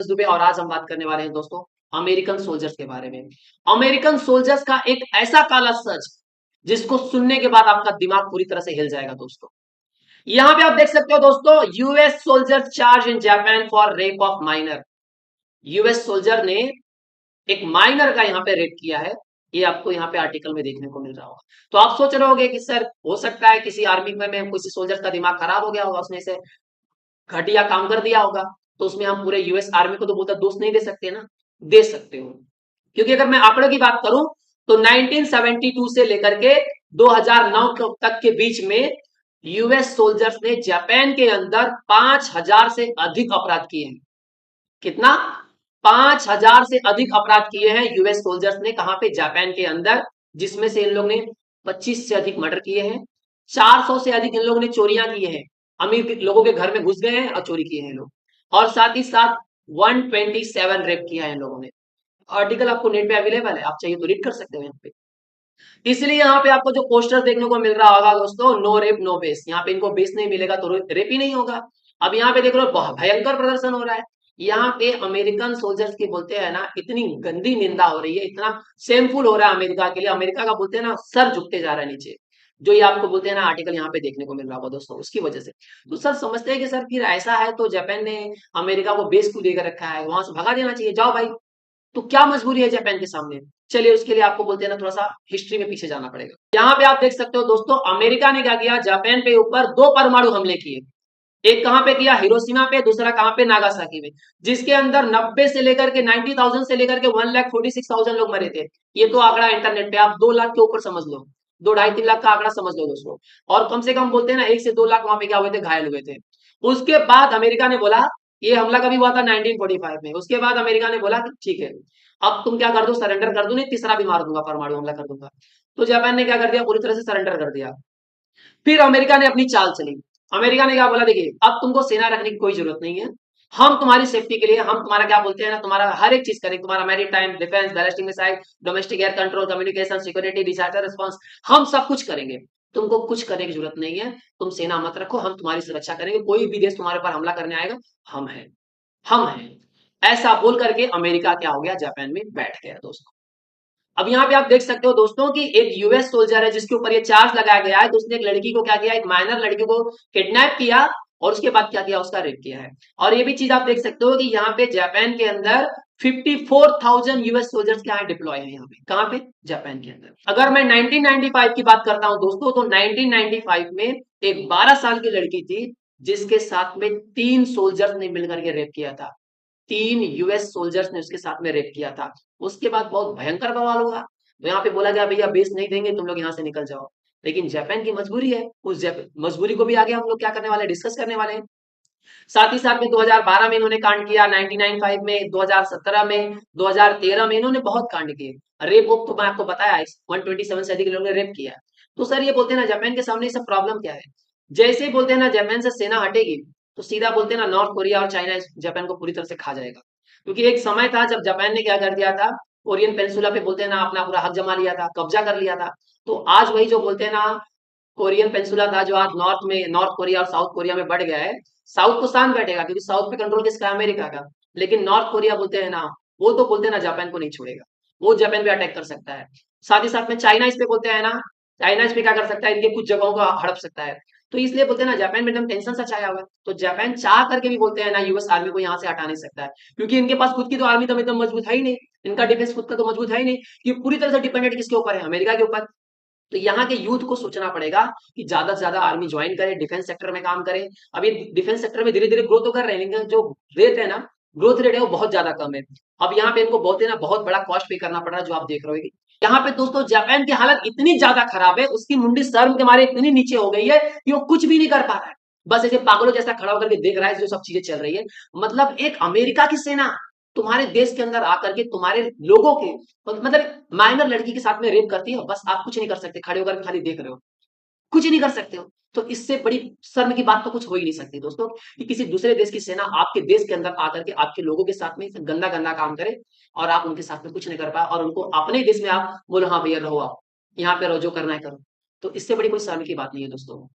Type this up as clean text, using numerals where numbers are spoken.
दुबे और आज हम बात करने वाले हैं दोस्तों अमेरिकन सोल्जर्स के बारे में। अमेरिकन सोल्जर्स का एक ऐसा काला सच जिसको सुनने के बाद आपका दिमाग पूरी तरह से हिल जाएगा दोस्तों। यहां पे आप देख सकते हो दोस्तों, US soldier charge in Japan for rape of minor. US soldier ने एक माइनर का यहाँ पे रेप किया है। ये आपको यहाँ पे आर्टिकल में देखने को मिल रहा होगा। तो आप सोच रहे होगे कि सर हो सकता है किसी आर्मी में किसी सोल्जर का दिमाग खराब हो गया होगा, उसने से घटिया काम कर दिया होगा। तो उसमें हम पूरे यूएस आर्मी को तो बोलता दोष नहीं दे सकते ना, दे सकते हो। क्योंकि अगर मैं आंकड़ों की बात करूं तो 1972 से लेकर के 2009 तक के बीच में यूएस सोल्जर्स ने जापान के अंदर 5000 से अधिक अपराध किए हैं। कितना? 5000 से अधिक अपराध किए हैं यूएस सोल्जर्स ने। कहां पे? जापान के अंदर। जिसमें से इन लोग ने 25 से अधिक मर्डर किए हैं, 400 से अधिक इन लोगों ने चोरियां की है। अमीर लोगों के घर में घुस गए हैं और चोरी किए हैं लोग। और साथ ही साथ 127 रेप किया है इन लोगों ने। आर्टिकल आपको नेट पे अवेलेबल है, आप चाहिए तो रीड कर सकते हो यहाँ पे। इसलिए यहाँ पे आपको जो पोस्टर देखने को मिल रहा होगा दोस्तों, नो रेप नो बेस। यहाँ पे इनको बेस नहीं मिलेगा तो रेप ही नहीं होगा। अब यहाँ पे देख रहे हो भयंकर प्रदर्शन हो रहा है। यहाँ पे अमेरिकन सोल्जर्स की बोलते हैं ना, इतनी गंदी निंदा हो रही है, इतना शेमफुल हो रहा है अमेरिका के लिए। अमेरिका का बोलते हैं ना सर झुकते जा रहा है नीचे। जो ये आपको बोलते हैं ना आर्टिकल यहाँ पे देखने को मिल रहा होगा दोस्तों, उसकी वजह से। तो सर समझते हैं कि सर फिर ऐसा है तो जापान ने अमेरिका को बेस क्यों देकर रखा है, वहां से भगा देना चाहिए, जाओ भाई। तो क्या मजबूरी है जापान के सामने? चलिए उसके लिए आपको बोलते हैं ना थोड़ा सा हिस्ट्री में पीछे जाना पड़ेगा। यहाँ पे आप देख सकते हो दोस्तों, अमेरिका ने क्या किया, जापान पे ऊपर 2 परमाणु हमले किए। एक कहां पे किया? हिरोशिमा पे। दूसरा कहां पे? नागासाकी में। जिसके अंदर 90 से लेकर के 90,000 से लेकर के 1,46,000 लोग मरे थे। ये तो आंकड़ा इंटरनेट पे आप 2 लाख के ऊपर समझ लो, 2-2.5-3 लाख का आंकड़ा समझ लो दोस्तों। और कम से कम बोलते हैं ना 1 से 2 लाख वहां पे क्या हुए थे, घायल हुए थे। उसके बाद अमेरिका ने बोला, ये हमला कभी हुआ था 1945 में। उसके बाद अमेरिका ने बोला कि ठीक है, अब तुम क्या कर दो, सरेंडर कर दो, नहीं तीसरा भी मार दूंगा, परमाणु हमला कर दूंगा। तो जापान ने क्या कर दिया, पूरी तरह से सरेंडर कर दिया। फिर अमेरिका ने अपनी चाल चली। अमेरिका ने क्या बोला, देखिए अब तुमको सेना रखने की कोई जरूरत नहीं है, हम तुम्हारी सेफ्टी के लिए हम तुम्हारा क्या बोलते हैं ना, तुम्हारा हर एक चीज करेंगे, तुम्हारा maritime defence, ballistic missile, domestic air control, communication, security, disaster response, हम सब कुछ करेंगे। तुमको कुछ करने की जरूरत नहीं है, तुम सेना मत रखो, हम तुम्हारी सुरक्षा करेंगे। कोई भी देश तुम्हारे पर हमला करने आएगा, हम हैं, हम हैं। ऐसा बोल करके अमेरिका क्या हो गया, जापान में बैठ गया दोस्तों। अब यहाँ पे आप देख सकते हो दोस्तों कि एक यूएस सोल्जर है जिसके ऊपर ये चार्ज लगाया गया है, तो उसने एक लड़की को क्या किया, एक माइनर लड़की को किडनैप किया और उसके बाद क्या किया, उसका रेप किया है। और ये भी चीज आप देख सकते हो कि यहाँ पे जापान के अंदर 54,000 यूएस सोल्जर्स क्या है, डिप्लॉय है यहाँ पे। कहाँ पे? जापान के अंदर। अगर मैं 1995 की बात करता हूं दोस्तों, तो 1995 में एक 12 साल की लड़की थी जिसके साथ में 3 सोल्जर्स ने मिलकर के रेप किया था। 3 यूएस सोल्जर्स ने उसके साथ में रेप किया था। उसके बाद बहुत भयंकर बवाल हुआ। तो यहाँ पे बोला गया भैया बेस नहीं देंगे, तुम लोग यहाँ से निकल जाओ। लेकिन जापान की मजबूरी है, उस मजबूरी को भी आगे हम लोग क्या करने वाले हैं, डिस्कस करने वाले हैं। साथ ही साथ में 2012 में इन्होंने कांड किया, 1995 में, 2017 में, 2013 में इन्होंने बहुत कांड किए। रेप तो मैं आपको बताया 127 से अधिक लोगों ने रेप किया। तो सर ये बोलते हैं ना जापान के सामने सब प्रॉब्लम क्या है। जैसे ही बोलते हैं ना जापान से सेना हटेगी तो सीधा बोलते हैं ना नॉर्थ कोरिया और चाइना जापान को पूरी तरह से खा जाएगा। क्योंकि एक समय था जब जापान ने क्या कर दिया था, कोरियन पेनिनसुला पे बोलते हैं ना अपना पूरा हक जमा लिया था, कब्जा कर लिया था। तो आज वही जो बोलते हैं ना कोरियन पेनिनसुला था, जो आज नॉर्थ में, नॉर्थ कोरिया और साउथ कोरिया में बढ़ गया है। साउथ तो शांत बैठेगा क्योंकि साउथ पे कंट्रोल किसका है, अमेरिका का। लेकिन नॉर्थ कोरिया बोलते हैं ना, वो तो बोलते हैं ना जापान को नहीं छोड़ेगा, वो जापान पे अटैक कर सकता है। साथ ही साथ में चाइना इस पे बोलते हैं ना, चाइना इस पे क्या कर सकता है, इनके कुछ जगहों को हड़प सकता है। तो इसलिए बोलते हैं ना जापान में एकदम टेंशन सा छाया हुआ है। तो जापान चाह करके भी बोलते हैं ना यूएस आर्मी को यहाँ से हटा नहीं सकता है, क्योंकि इनके पास खुद की तो आर्मी तो एकदम मजबूत है ही नहीं। इनका डिफेंस खुद का तो मजबूत है ही नहीं। ये पूरी तरह से डिपेंडेंट किसके ऊपर है, अमेरिका के ऊपर। तो यहाँ के यूथ को सोचना पड़ेगा कि ज्यादा से ज्यादा आर्मी ज्वाइन करे, डिफेंस सेक्टर में काम करे। अब ये डिफेंस सेक्टर में धीरे धीरे ग्रोथ तो कर रहे हैं, लेकिन जो रेट है ना, ग्रोथ रेट है वो बहुत ज्यादा कम है। अब यहाँ पे इनको बहुत है ना, बहुत बड़ा कॉस्ट पे करना पड़ रहा है, जो आप देख रहे हो। यहाँ पे दोस्तों जापान की हालत इतनी ज्यादा खराब है, उसकी मुंडी शर्म के मारे इतनी नीचे हो गई है कि वो कुछ भी नहीं कर पा रहा है। बस ऐसे पागलों जैसा खड़ा होकर के देख रहा है जो सब चीजें चल रही है। मतलब एक अमेरिका की सेना तुम्हारे देश के अंदर आकर के तुम्हारे लोगों के, मतलब माइनर लड़की के साथ में रेप करती है, बस आप कुछ नहीं कर सकते, खड़े होकर खाली देख रहे हो, कुछ नहीं कर सकते हो। तो इससे बड़ी शर्म की बात तो कुछ हो ही नहीं सकती दोस्तों, कि किसी दूसरे देश की सेना आपके देश के अंदर आकर के आपके लोगों के साथ में गंदा गंदा काम करे और आप उनके साथ में कुछ नहीं कर पाए, और उनको अपने देश में आप बोलो हाँ भैया रहो, आप यहाँ पे रहो, जो करना है करो। तो इससे बड़ी कोई शर्म की बात नहीं है दोस्तों।